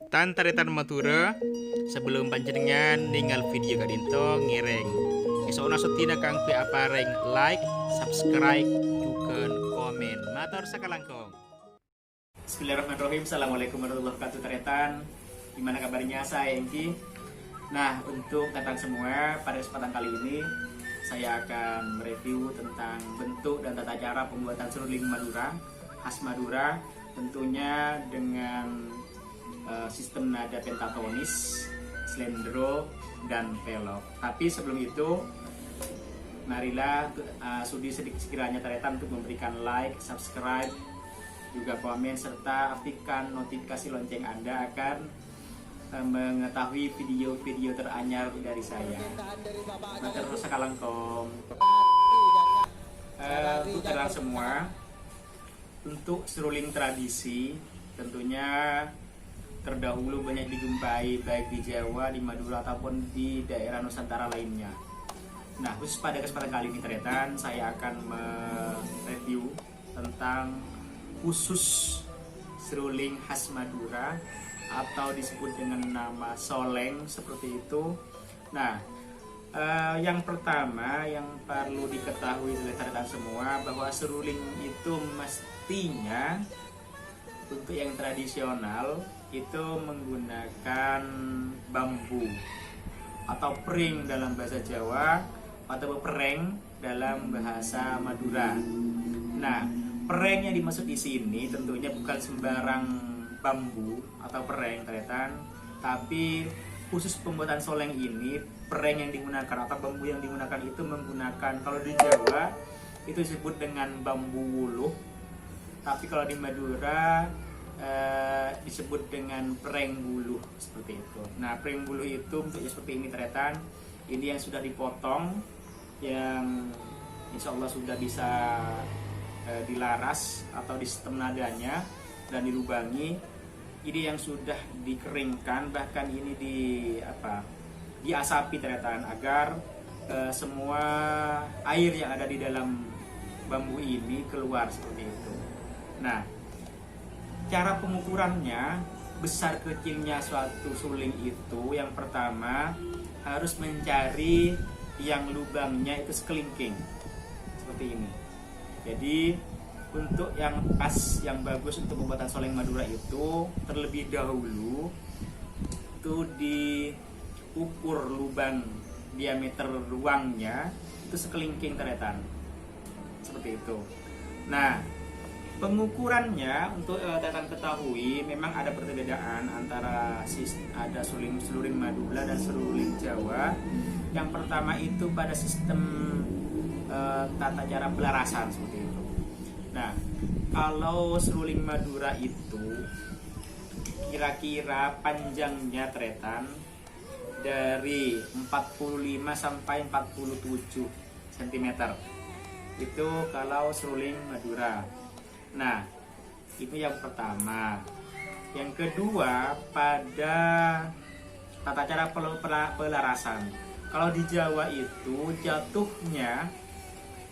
Tantaretan matura sebelum panjenengan ninggal video kadinto ngereng esok sotina kang pe apareng like, subscribe, juga komen. Matur sakalangkong. Bismillahirrahmanirrahim. Assalamualaikum warahmatullahi wabarakatuh. Taretan, gimana kabarnya saya Engki? Nah, untuk tetan semua, pada kesempatan kali ini saya akan mereview tentang bentuk dan tata cara pembuatan seruling Madura khas Madura, tentunya dengan sistem nada pentatonis, slendro, dan pelok. Tapi sebelum itu, marilah sudi sedikit sekiranya Taretan untuk memberikan like, subscribe, juga komen, serta aktifkan notifikasi lonceng Anda akan mengetahui video-video teranyar dari saya. Matur sakalangkong. Untuk terang semua, untuk seruling tradisi tentunya terdahulu banyak dijumpai baik di Jawa, di Madura ataupun di daerah Nusantara lainnya. Nah, khusus pada kesempatan kali ini Taretan, saya akan mereview tentang khusus seruling khas Madura atau disebut dengan nama soleng seperti itu. Nah, yang pertama yang perlu diketahui oleh Taretan semua bahwa seruling itu mestinya untuk yang tradisional itu menggunakan bambu atau pring dalam bahasa Jawa atau pereng dalam bahasa Madura. Nah, pereng yang dimaksud di sini tentunya bukan sembarang bambu atau pereng Taretan, tapi khusus pembuatan soleng ini pereng yang digunakan atau bambu yang digunakan itu menggunakan, kalau di Jawa itu disebut dengan bambu wuluh, tapi kalau di Madura disebut dengan pereng buluh seperti itu. Nah, pereng buluh itu bentuknya seperti ini Taretan. Ini yang sudah dipotong, yang insya Allah sudah bisa dilaras atau di sistem nadanya dan dilubangi. Ini yang sudah dikeringkan, bahkan ini diasapi Taretan agar semua air yang ada di dalam bambu ini keluar seperti itu. Nah, cara pengukurannya, besar kecilnya suatu suling itu, yang pertama harus mencari yang lubangnya itu sekelingking seperti ini. Jadi untuk yang pas, yang bagus untuk pembuatan soleng Madura itu terlebih dahulu itu diukur lubang diameter ruangnya itu sekelingking Taretan seperti itu. Nah, pengukurannya untuk Taretan ketahui memang ada perbedaan antara ada seruling Madura dan seruling Jawa. Yang pertama itu pada sistem tata cara pelarasan seperti itu. Nah, kalau seruling Madura itu kira-kira panjangnya Taretan dari 45 sampai 47 cm. Itu kalau seruling Madura. Nah, itu yang pertama. Yang kedua, pada tata cara pelarasan. Kalau di Jawa itu jatuhnya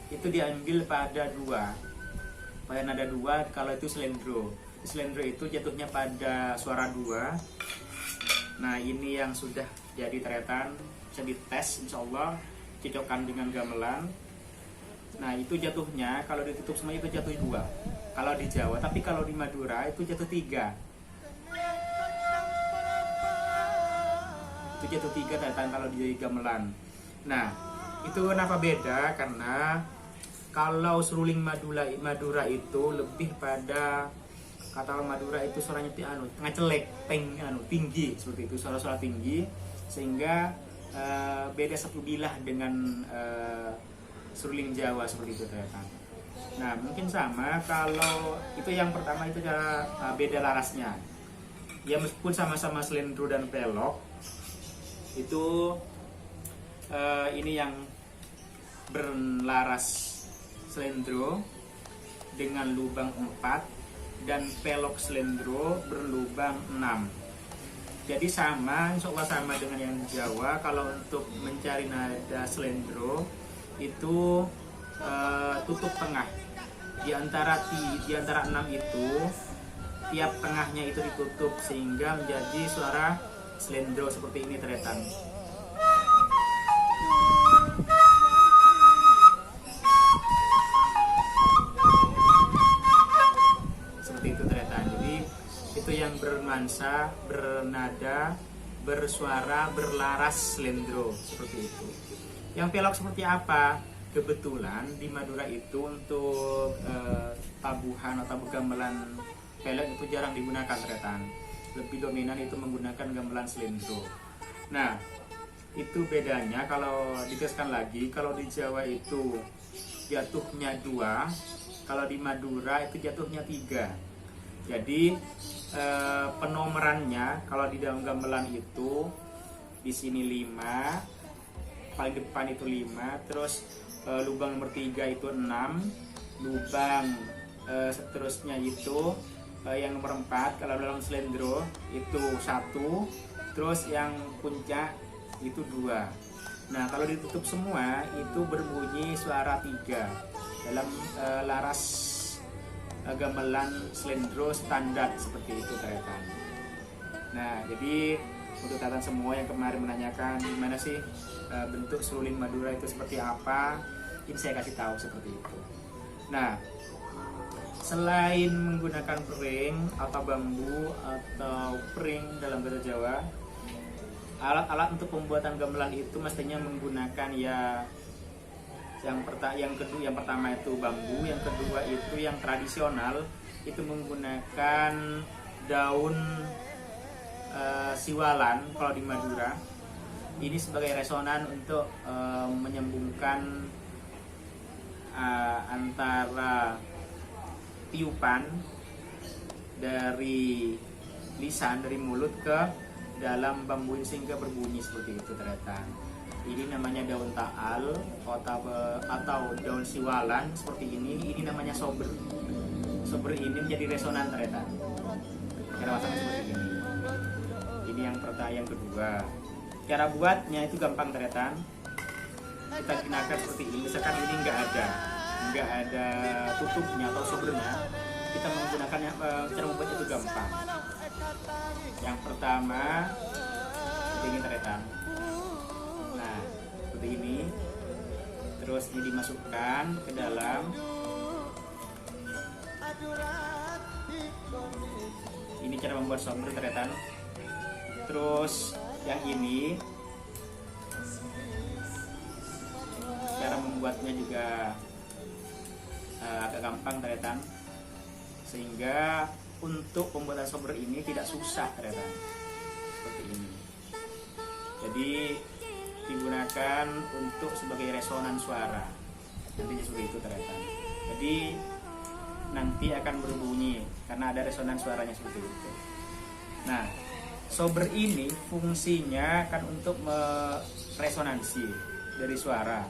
itu diambil pada nada dua. Kalau itu slendro. Slendro itu jatuhnya pada suara dua. Nah, ini yang sudah jadi Taretan, bisa dites insya Allah, cocokkan dengan gamelan. Nah, itu jatuhnya kalau ditutup semua itu jatuh dua kalau di Jawa, tapi kalau di Madura itu jatuh tiga. Itu jatuh tiga Taretan kalau di gamelan. Nah, itu kenapa beda? Karena kalau seruling Madura itu lebih pada, kata Madura itu suaranya tengah celek, tinggi seperti itu, suara-suara tinggi, sehingga beda satu bilah dengan seruling Jawa seperti itu Taretan. Nah, mungkin sama kalau itu yang pertama itu cara beda larasnya. Ya, meskipun sama-sama slendro dan pelok, itu ini yang berlaras slendro dengan lubang 4 dan pelok slendro berlubang 6. Jadi sama, insya Allah sama dengan yang Jawa. Kalau untuk mencari nada slendro itu tutup tengah di antara 6 itu tiap tengahnya itu ditutup sehingga menjadi suara slendro seperti ini teretan. Seperti itu teretan. Jadi itu yang bernuansa, bernada, bersuara, berlaras slendro seperti itu. Yang pelok seperti apa? Kebetulan di Madura itu untuk tabuhan atau gamelan pelek itu jarang digunakan teretan. Lebih dominan itu menggunakan gamelan slendro. Nah, itu bedanya kalau ditegaskan lagi, kalau di Jawa itu jatuhnya 2, kalau di Madura itu jatuhnya 3. Jadi penomorannya kalau di dalam gamelan itu di sini 5, paling depan itu 5, terus lubang nomor 3 itu 6, lubang seterusnya itu yang nomor 4 kalau dalam slendro itu 1, terus yang puncak itu 2. Nah, kalau ditutup semua itu berbunyi suara 3 dalam laras gamelan slendro standar seperti itu teretan. Nah, jadi untuk teretan semua yang kemarin menanyakan gimana sih bentuk seruling Madura itu seperti apa, ini saya kasih tahu seperti itu. Nah, selain menggunakan pering atau bambu atau pring dalam bahasa Jawa, alat-alat untuk pembuatan gamelan itu mestinya menggunakan ya yang pertama itu bambu, yang kedua itu yang tradisional itu menggunakan daun siwalan kalau di Madura. Ini sebagai resonan untuk menyambungkan antara tiupan dari lisan, dari mulut ke dalam bambu sehingga berbunyi seperti itu teretan. Ini namanya daun taal atau daun siwalan seperti ini namanya sober. Sober ini menjadi resonan teretan. Cara masaknya seperti ini. Ini yang kedua. Cara buatnya itu gampang teretan. Kita gunakan seperti ini. Misalkan ini nggak ada tutupnya atau sobernya, kita menggunakannya, cara membuatnya itu gampang. Yang pertama seperti ini teretan. Nah, seperti ini. Terus ini dimasukkan ke dalam. Ini cara membuat sober teretan. Terus yang ini cara membuatnya juga agak gampang teretan, sehingga untuk pembuatan sober ini tidak susah teretan seperti ini. Jadi digunakan untuk sebagai resonan suara, nantinya seperti itu teretan. Jadi nanti akan berbunyi karena ada resonan suaranya seperti itu. Nah, sober ini fungsinya kan untuk meresonansi dari suara.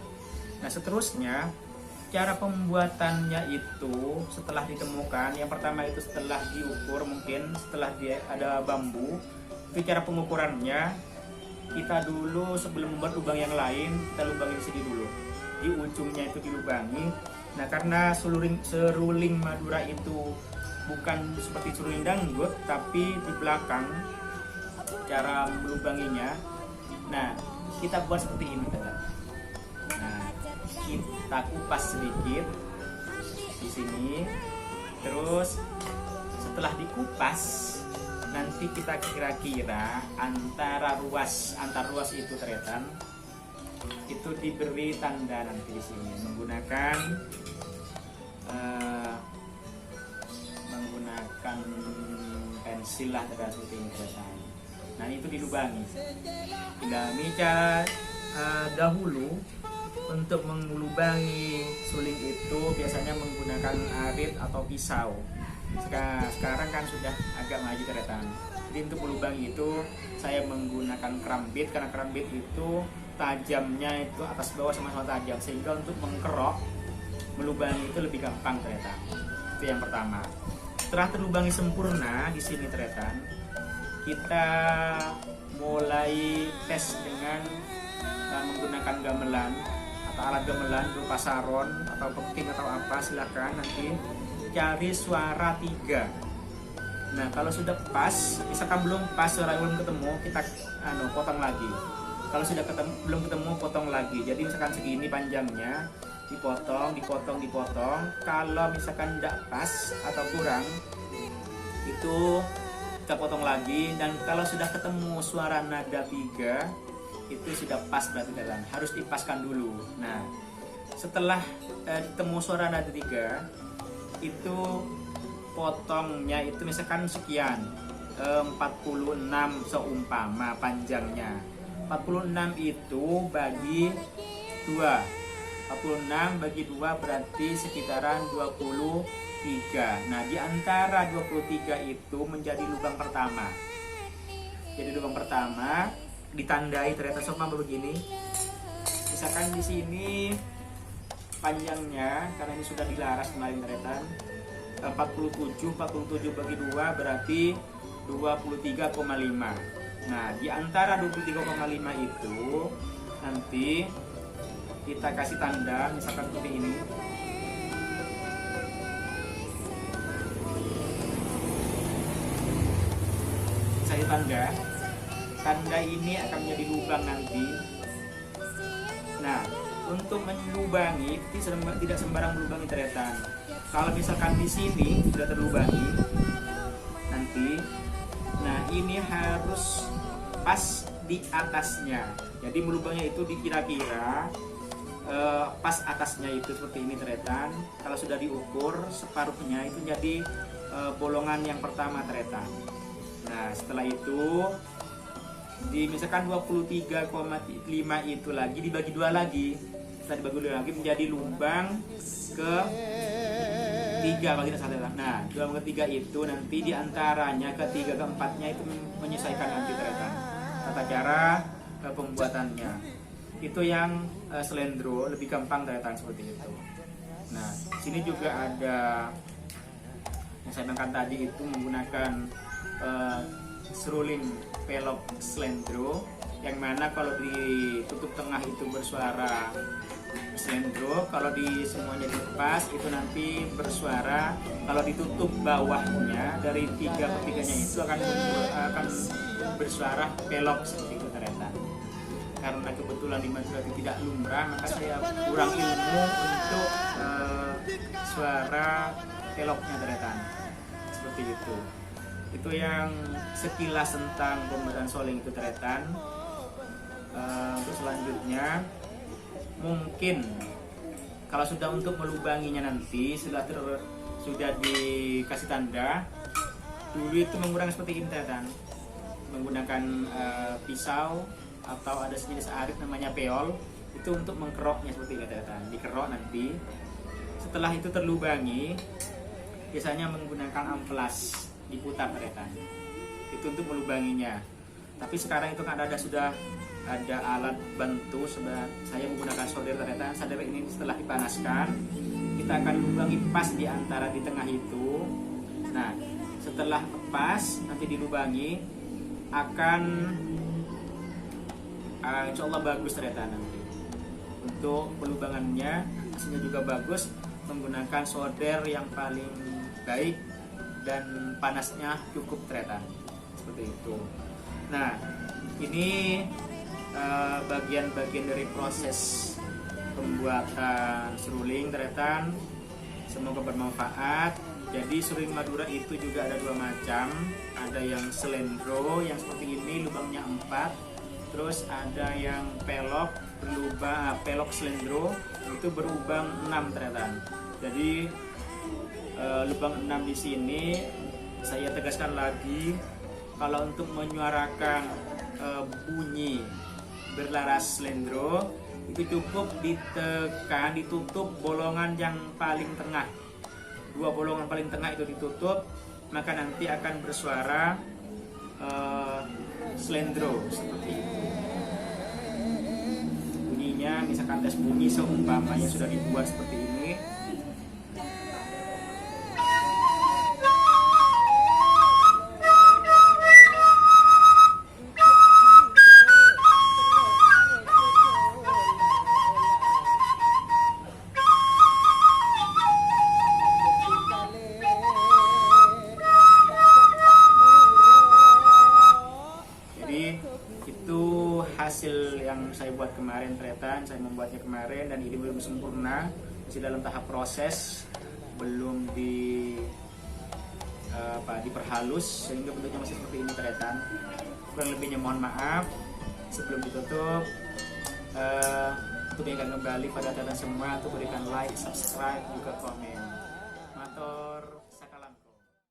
Nah, seterusnya cara pembuatannya itu setelah ditemukan, yang pertama itu setelah diukur, mungkin setelah ada bambu, itu cara pengukurannya kita dulu sebelum membuat lubang yang lain, kita lubangi di sini dulu, di ujungnya itu dilubangi. Nah, karena seruling Madura itu bukan seperti seruling dangdut, tapi di belakang cara melubanginya. Nah, kita buat seperti ini teman. Nah, kita kupas sedikit di sini. Terus setelah dikupas, nanti kita kira-kira antar ruas itu teretan itu diberi tanda nanti di sini menggunakan pensil lah seperti ini teretan. Nah, itu dilubangi. Cara dahulu untuk melubangi suling itu biasanya menggunakan arit atau pisau. Sekarang kan sudah agak maju teretan. Jadi untuk melubangi itu saya menggunakan kerambit, karena kerambit itu tajamnya itu atas bawah sama-sama tajam, sehingga untuk mengkerok melubangi itu lebih gampang teretan. Itu yang pertama. Setelah terlubangi sempurna di sini teretan, kita mulai tes dengan menggunakan gamelan atau alat gamelan berupa saron atau peking atau apa, silakan nanti cari suara 3. Nah kalau sudah pas, misalkan belum pas, suara belum ketemu, kita potong lagi. Kalau sudah belum ketemu, potong lagi. Jadi misalkan segini panjangnya, dipotong. Kalau misalkan tidak pas atau kurang, itu kita potong lagi. Dan kalau sudah ketemu suara nada 3, itu sudah pas berarti teman, harus dipaskan dulu. Nah setelah ketemu suara nada 3, itu potongnya itu misalkan sekian, 46 seumpama panjangnya. 46 itu bagi 2, 46 bagi 2 berarti sekitaran 23. Nah di antara 23 itu menjadi lubang pertama. Jadi lubang pertama ditandai ternyata sama begini. Misalkan di sini panjangnya, karena ini sudah dilaras kemarin ternyata 47 bagi 2 berarti 23,5. Nah di antara 23,5 itu nanti kita kasih tanda misalkan seperti ini. Saya tanda ini akan menjadi lubang nanti. Nah untuk melubangi tidak sembarang melubangi teretan. Kalau misalkan di sini sudah terlubangi nanti, nah ini harus pas di atasnya. Jadi melubangnya itu dikira-kira pas atasnya itu seperti ini teretan. Kalau sudah diukur separuhnya itu jadi bolongan yang pertama teretan. Nah setelah itu misalkan 23,5 itu lagi dibagi 2 lagi. Setelah dibagi 2 lagi menjadi lubang ke 3 kalau tidak salah. Nah lubang ke 3 itu nanti diantaranya ke 3 ke 4-nya itu menyesuaikan nanti teretan tata cara pembuatannya. Itu yang selendro lebih gampang teretan seperti itu. Nah sini juga ada yang saya bilang tadi itu menggunakan seruling pelok selendro, yang mana kalau ditutup tengah itu bersuara selendro, kalau di semuanya dilepas itu nanti bersuara, kalau ditutup bawahnya dari 3 ke 3-nya itu akan bersuara pelok seperti itu teretan. Karena kebetulan di Madura itu tidak lumrah, maka saya kurang ilmu untuk suara peloknya teretan seperti itu. Itu yang sekilas tentang pembuatan soleng itu teretan. Untuk selanjutnya mungkin kalau sudah untuk melubanginya nanti sudah dikasih tanda dulu itu menggunakan seperti ini teretan, menggunakan pisau atau ada sejenis arit namanya peol, itu untuk mengkeroknya seperti ini teretan. Dikerok nanti setelah itu terlubangi biasanya menggunakan amplas diputar teretan, itu untuk melubanginya. Tapi sekarang itu kan sudah ada alat bantu, saya menggunakan solder teretan. Solder ini setelah dipanaskan kita akan lubangi pas di antara di tengah itu. Nah setelah pas nanti dilubangi akan insya Allah bagus teretan nanti. Untuk pelubangannya hasilnya juga bagus, menggunakan solder yang paling baik dan panasnya cukup teretan seperti itu. Nah ini bagian-bagian dari proses pembuatan seruling teretan, semoga bermanfaat. Jadi seruling Madura itu juga ada 2 macam, ada yang selendro yang seperti ini lubangnya 4, terus ada yang pelok pelok selendro itu berlubang 6 teretan. Jadi lubang 6 di sini saya tegaskan lagi, kalau untuk menyuarakan bunyi berlaras selendro itu cukup ditekan, ditutup bolongan yang paling tengah, 2 bolongan paling tengah itu ditutup, maka nanti akan bersuara selendro seperti itu. Bunyinya misalkan tes bunyi seumpamanya sudah dibuat seperti ini. hasil yang saya buat kemarin tretan, saya membuatnya kemarin dan ini belum sempurna, masih dalam tahap proses, belum diperhalus sehingga bentuknya masih seperti ini tretan. Kurang lebihnya mohon maaf. Sebelum ditutup, untuk ingatkan kembali pada tretan semua untuk berikan like, subscribe, juga komen. Matur.